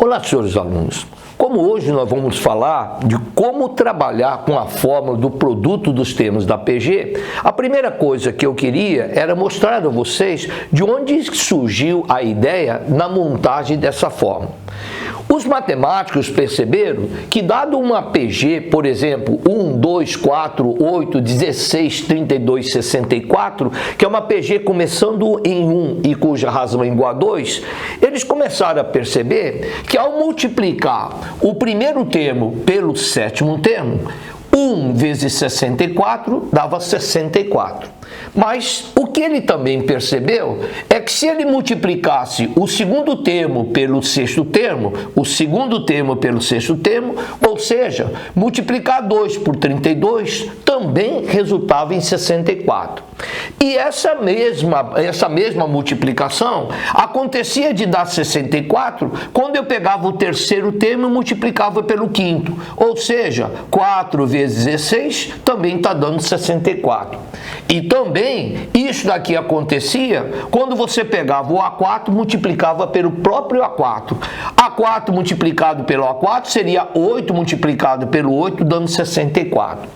Olá, senhores alunos. Como hoje nós vamos falar de como trabalhar com a fórmula do produto dos termos da PG, a primeira coisa que eu queria era mostrar a vocês de onde surgiu a ideia na montagem dessa fórmula. Os matemáticos perceberam que, dado uma PG, por exemplo, 1, 2, 4, 8, 16, 32, 64, que é uma PG começando em 1 e cuja razão é igual a 2, eles começaram a perceber que, ao multiplicar o primeiro termo pelo sétimo termo, 1 vezes 64 dava 64. Mas o que ele também percebeu é que, se ele multiplicasse o segundo termo pelo sexto termo, o segundo termo pelo sexto termo, ou seja, multiplicar 2 por 32, também resultava em 64. E essa mesma multiplicação acontecia de dar 64 quando eu pegava o terceiro termo e multiplicava pelo quinto, ou seja, 4 vezes 16 também está dando 64. E também isso daqui acontecia quando você pegava o A4 e multiplicava pelo próprio A4. A4 multiplicado pelo A4 seria 8 multiplicado pelo 8, dando 64.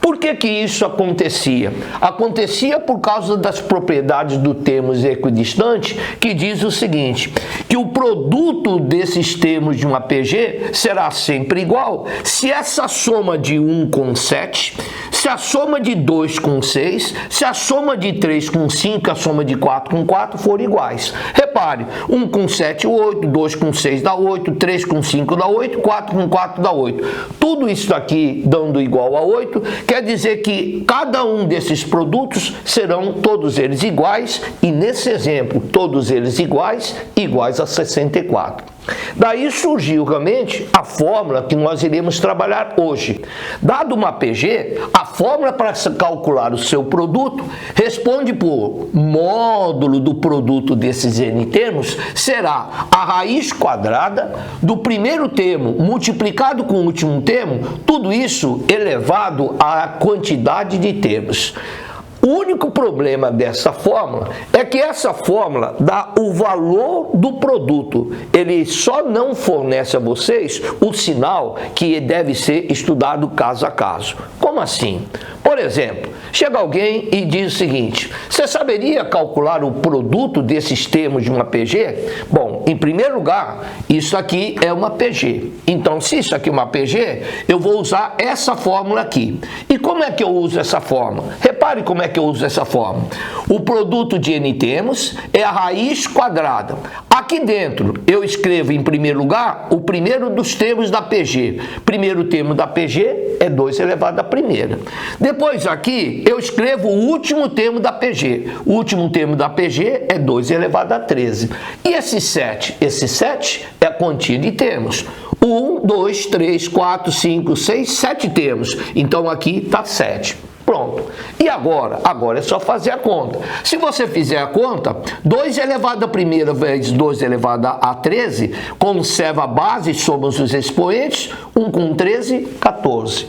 Por que isso acontecia? Acontecia por causa das propriedades do termos equidistante, que diz o seguinte, que o produto desses termos de uma PG será sempre igual se essa soma de 1 com 7, se a soma de 2 com 6, se a soma de 3 com 5, a soma de 4 com 4 forem iguais. Repare, 1 com 7, 8, 2 com 6 dá 8, 3 com 5 dá 8, 4 com 4 dá 8. Tudo isso aqui dando igual a 8, quer dizer que cada um desses produtos serão todos eles iguais, e nesse exemplo, todos eles iguais a 64. Daí surgiu realmente a fórmula que nós iremos trabalhar hoje. Dado uma PG, a fórmula para calcular o seu produto responde por módulo do produto desses n termos, será a raiz quadrada do primeiro termo multiplicado com o último termo, tudo isso elevado à quantidade de termos. O único problema dessa fórmula é que essa fórmula dá o valor do produto. Ele só não fornece a vocês o sinal que deve ser estudado caso a caso. Como assim? Por exemplo, chega alguém e diz o seguinte: você saberia calcular o produto desses termos de uma PG? Bom, em primeiro lugar, isso aqui é uma PG. Então, se isso aqui é uma PG, eu vou usar essa fórmula aqui. E como é que eu uso essa fórmula? Repare como é que eu uso essa fórmula. O produto de n termos é a raiz quadrada. Aqui dentro, eu escrevo em primeiro lugar o primeiro dos termos da PG. Primeiro termo da PG é 2 elevado à primeira. Depois aqui, eu escrevo o último termo da PG. O último termo da PG é 2 elevado a 13. E esse 7? Esse 7 é a quantia de termos. 1, 2, 3, 4, 5, 6, 7 termos. Então aqui está 7. Pronto. E agora? Agora é só fazer a conta. Se você fizer a conta, 2 elevado à primeira vezes 2 elevado a 13, conserva a base, somos os expoentes, 1 com 13, 14.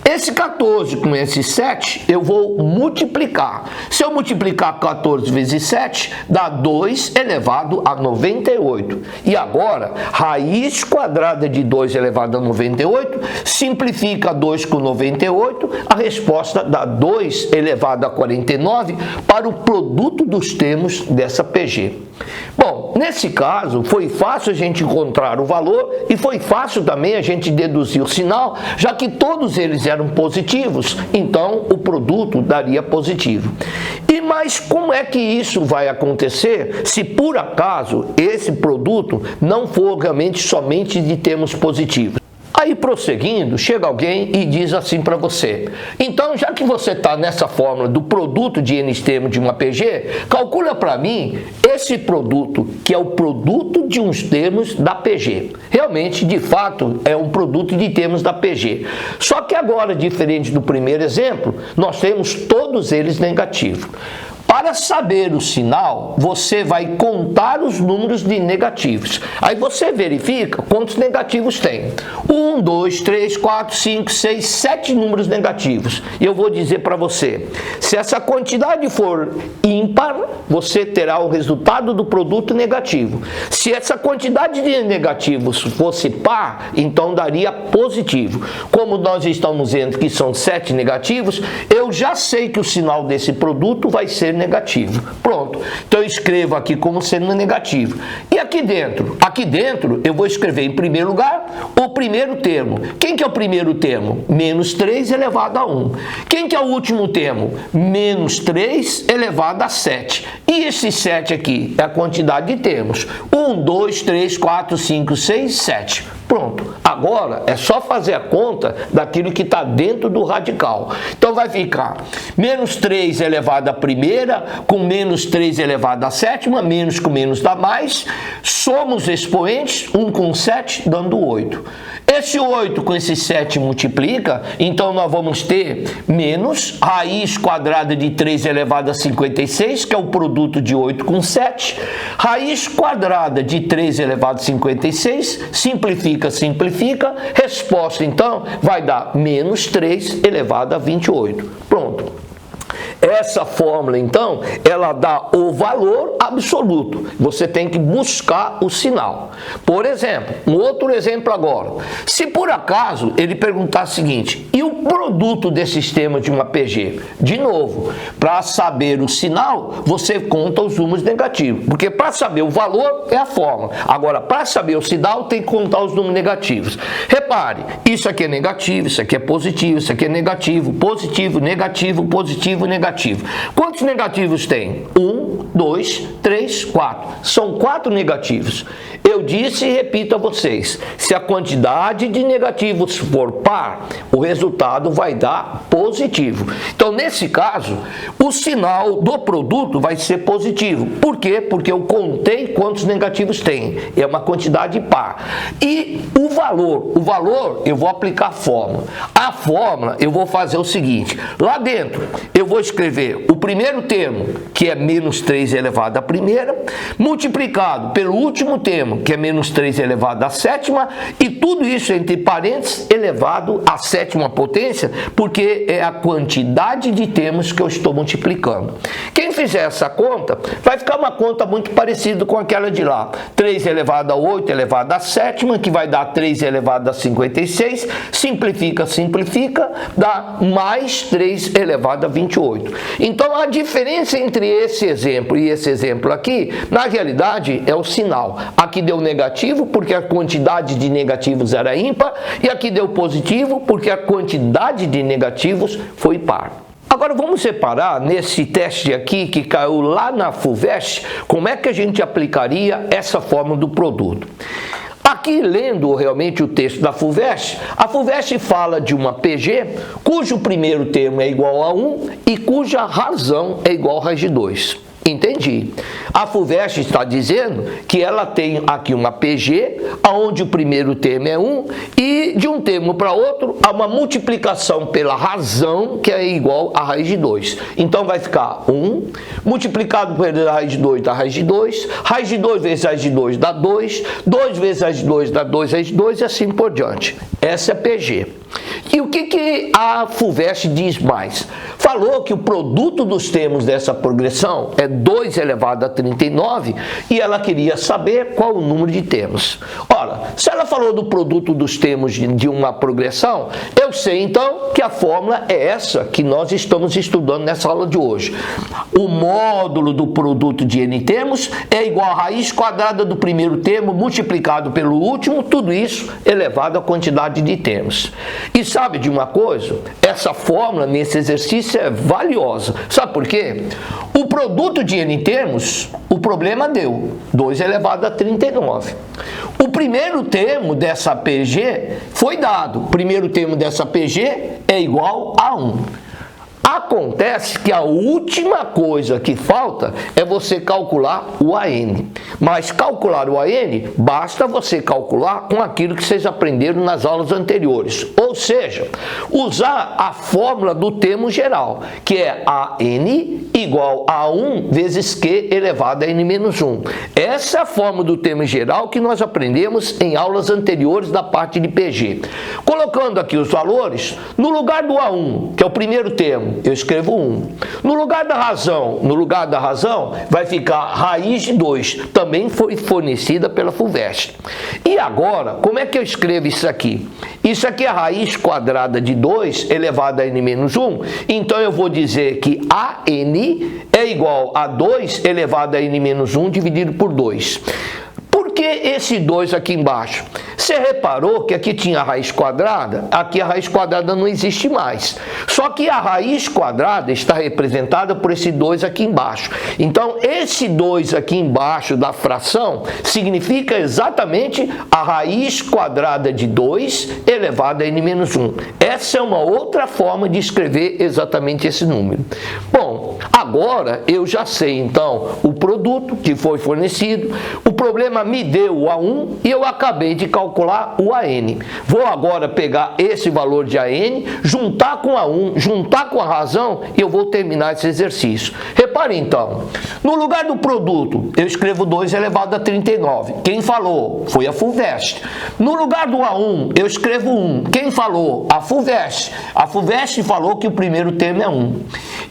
Esse 14 com esse 7, eu vou multiplicar. Se eu multiplicar 14 vezes 7, dá 2 elevado a 98. E agora, raiz quadrada de 2 elevado a 98, simplifica 2 com 98, a resposta dá 2 elevado a 49 para o produto dos termos dessa PG. Bom, nesse caso, foi fácil a gente encontrar o valor e foi fácil também a gente deduzir o sinal, já que todos eles eram positivos, então o produto daria positivo. Mas como é que isso vai acontecer se por acaso esse produto não for realmente somente de termos positivos? Aí, prosseguindo, chega alguém e diz assim para você: então, já que você está nessa fórmula do produto de n termos de uma PG, calcula para mim esse produto, que é o produto de uns termos da PG. Realmente, de fato, é um produto de termos da PG. Só que agora, diferente do primeiro exemplo, nós temos todos eles negativos. Para saber o sinal, você vai contar os números de negativos. Aí você verifica quantos negativos tem. 1, 2, 3, 4, 5, 6, 7 números negativos. E eu vou dizer para você, se essa quantidade for ímpar, você terá o resultado do produto negativo. Se essa quantidade de negativos fosse par, então daria positivo. Como nós estamos vendo que são 7 negativos, eu já sei que o sinal desse produto vai ser negativo. Pronto. Então eu escrevo aqui como sendo negativo. E aqui dentro? Aqui dentro eu vou escrever em primeiro lugar o primeiro termo. Quem que é o primeiro termo? Menos 3 elevado a 1. Quem que é o último termo? Menos 3 elevado a 7. E esse 7 aqui é a quantidade de termos. 1, 2, 3, 4, 5, 6, 7. Pronto. Agora é só fazer a conta daquilo que está dentro do radical. Então vai ficar menos 3 elevado à primeira, com menos 3 elevado à sétima, menos com menos dá mais. Somos expoentes, 1 com 7 dando 8. Esse 8 com esse 7 multiplica, então nós vamos ter menos raiz quadrada de 3 elevado a 56, que é o produto de 8 com 7. Raiz quadrada de 3 elevado a 56, simplifica, simplifica. Resposta, então, vai dar menos 3 elevado a 28. Pronto. Essa fórmula, então, ela dá o valor absoluto. Você tem que buscar o sinal. Por exemplo, um outro exemplo agora. Se por acaso ele perguntar o seguinte, e o produto desse sistema de uma PG? De novo, para saber o sinal, você conta os números negativos. Porque para saber o valor é a fórmula. Agora, para saber o sinal, tem que contar os números negativos. Repare, isso aqui é negativo, isso aqui é positivo, isso aqui é negativo, positivo, negativo, positivo, negativo. Quantos negativos tem? 1, 2, 3, 4. São 4 negativos. Eu disse e repito a vocês, se a quantidade de negativos for par, o resultado vai dar positivo. Então, nesse caso, o sinal do produto vai ser positivo. Por quê? Porque eu contei quantos negativos tem. É uma quantidade par. E o valor eu vou aplicar a fórmula. A fórmula eu vou fazer o seguinte, lá dentro eu vou escrever o primeiro termo, que é menos 3 elevado à primeira, multiplicado pelo último termo, que é menos 3 elevado à sétima, e tudo isso entre parênteses elevado à sétima potência, porque é a quantidade de termos que eu estou multiplicando. Quem fizer essa conta, vai ficar uma conta muito parecida com aquela de lá. 3 elevado a 8 elevado à sétima, que vai dar 3 elevado a 56, simplifica, simplifica, dá mais 3 elevado a 28. Então a diferença entre esse exemplo e esse exemplo aqui, na realidade, é o sinal. Aqui deu negativo porque a quantidade de negativos era ímpar, e aqui deu positivo porque a quantidade de negativos foi par. Agora vamos separar nesse teste aqui que caiu lá na FUVEST, como é que a gente aplicaria essa fórmula do produto. Aqui, lendo realmente o texto da FUVEST, a FUVEST fala de uma PG cujo primeiro termo é igual a 1 e cuja razão é igual a raiz de 2. Entendi. A FUVEST está dizendo que ela tem aqui uma PG, onde o primeiro termo é 1, e de um termo para outro há uma multiplicação pela razão, que é igual a raiz de 2. Então vai ficar 1, multiplicado pela raiz de 2 dá raiz de 2, raiz de 2 vezes raiz de 2 dá 2, 2 vezes raiz de 2 dá 2 raiz de 2 e assim por diante. Essa é PG. E o que a FUVEST diz mais? Falou que o produto dos termos dessa progressão é 2 elevado a 39 e ela queria saber qual o número de termos. Ora, se ela falou do produto dos termos de uma progressão, eu sei então que a fórmula é essa que nós estamos estudando nessa aula de hoje. O módulo do produto de n termos é igual a raiz quadrada do primeiro termo multiplicado pelo último, tudo isso elevado à quantidade de termos. E sabe de uma coisa? Essa fórmula nesse exercício é valiosa. Sabe por quê? O produto de n termos, o problema deu 2 elevado a 39. O primeiro termo dessa PG foi dado. O primeiro termo dessa PG é igual a 1. Acontece que a última coisa que falta é você calcular o AN. Mas calcular o AN, basta você calcular com aquilo que vocês aprenderam nas aulas anteriores. Ou seja, usar a fórmula do termo geral, que é AN igual a 1 vezes Q elevado a N menos 1. Essa é a fórmula do termo geral que nós aprendemos em aulas anteriores da parte de PG. Colocando aqui os valores, no lugar do A1, que é o primeiro termo, eu escrevo 1. No lugar da razão, vai ficar raiz de 2, também foi fornecida pela FUVEST. E agora, como é que eu escrevo isso aqui? Isso aqui é a raiz quadrada de 2 elevado a N menos 1, então eu vou dizer que AN é igual a 2 elevado a N menos 1 dividido por 2. Por que esse 2 aqui embaixo? Você reparou que aqui tinha a raiz quadrada? Aqui a raiz quadrada não existe mais. Só que a raiz quadrada está representada por esse 2 aqui embaixo. Então, esse 2 aqui embaixo da fração significa exatamente a raiz quadrada de 2 elevado a N menos 1. Essa é uma outra forma de escrever exatamente esse número. Bom, agora eu já sei, então, o produto que foi fornecido. O problema me deu o A1 e eu acabei de calcular o AN. Vou agora pegar esse valor de AN, juntar com A1, juntar com a razão e eu vou terminar esse exercício. Repare então, no lugar do produto eu escrevo 2 elevado a 39. Quem falou? Foi a FUVEST. No lugar do A1 eu escrevo 1. Quem falou? A FUVEST. A FUVEST falou que o primeiro termo é 1.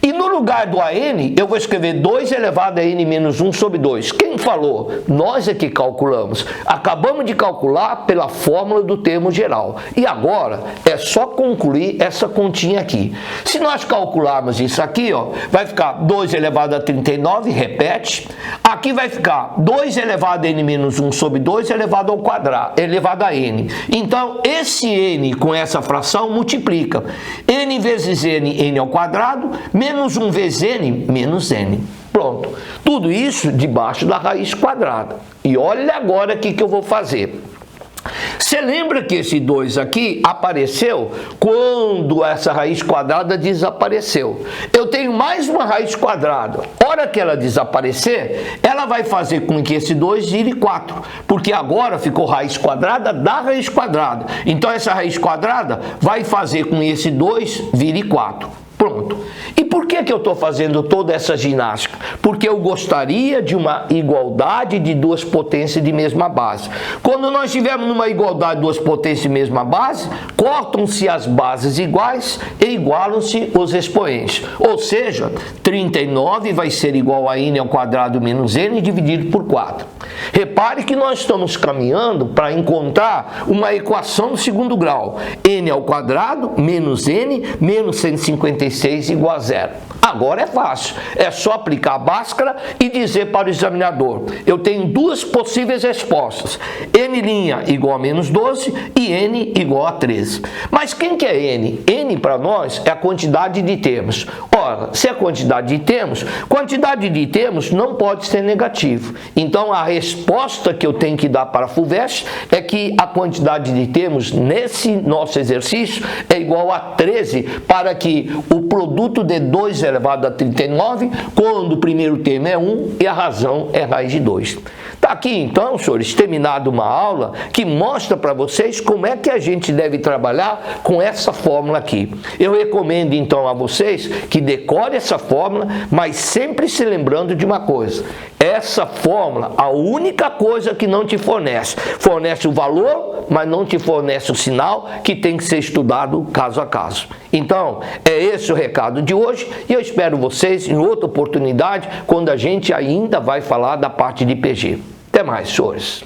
E no lugar do AN eu vou escrever 2 elevado a N menos 1 sobre 2. Quem falou? Nós é que calculamos. Acabamos de calcular pela fórmula do termo geral. E agora é só concluir essa continha aqui. Se nós calcularmos isso aqui, ó, vai ficar 2 elevado a 39, repete. Aqui vai ficar 2 elevado a N menos 1 sobre 2 elevado ao quadrado, elevado a N. Então, esse N com essa fração multiplica. N vezes N, N ao quadrado, menos 1 vezes N, menos N. Pronto. Tudo isso debaixo da raiz quadrada. E olha agora o que eu vou fazer. Você lembra que esse 2 aqui apareceu quando essa raiz quadrada desapareceu? Eu tenho mais uma raiz quadrada. Hora que ela desaparecer, ela vai fazer com que esse 2 vire 4, porque agora ficou raiz quadrada da raiz quadrada. Então essa raiz quadrada vai fazer com que esse 2 vire 4. Pronto. E por que eu estou fazendo toda essa ginástica? Porque eu gostaria de uma igualdade de duas potências de mesma base. Quando nós tivermos uma igualdade de duas potências de mesma base, cortam-se as bases iguais e igualam-se os expoentes. Ou seja, 39 vai ser igual a n ao quadrado menos n dividido por 4. Repare que nós estamos caminhando para encontrar uma equação do segundo grau. N ao quadrado menos n menos 156 igual a zero. Agora é fácil, é só aplicar a Bhaskara e dizer para o examinador: eu tenho duas possíveis respostas, n' igual a menos 12 e n igual a 13. Mas quem que é n? N para nós é a quantidade de termos. Ora, se é quantidade de termos não pode ser negativo. Então a resposta que eu tenho que dar para a FUVEST é que a quantidade de termos nesse nosso exercício é igual a 13, para que o produto de 2 elevado a 39, quando o primeiro termo é 1 e a razão é raiz de 2. Está aqui então, senhores, terminado uma aula que mostra para vocês como é que a gente deve trabalhar com essa fórmula aqui. Eu recomendo então a vocês que decore essa fórmula, mas sempre se lembrando de uma coisa: essa fórmula, a única coisa que não te fornece o valor, mas não te fornece o sinal, que tem que ser estudado caso a caso. Então, é esse o recado de hoje e eu espero vocês em outra oportunidade, quando a gente ainda vai falar da parte de PG. Até mais, senhores.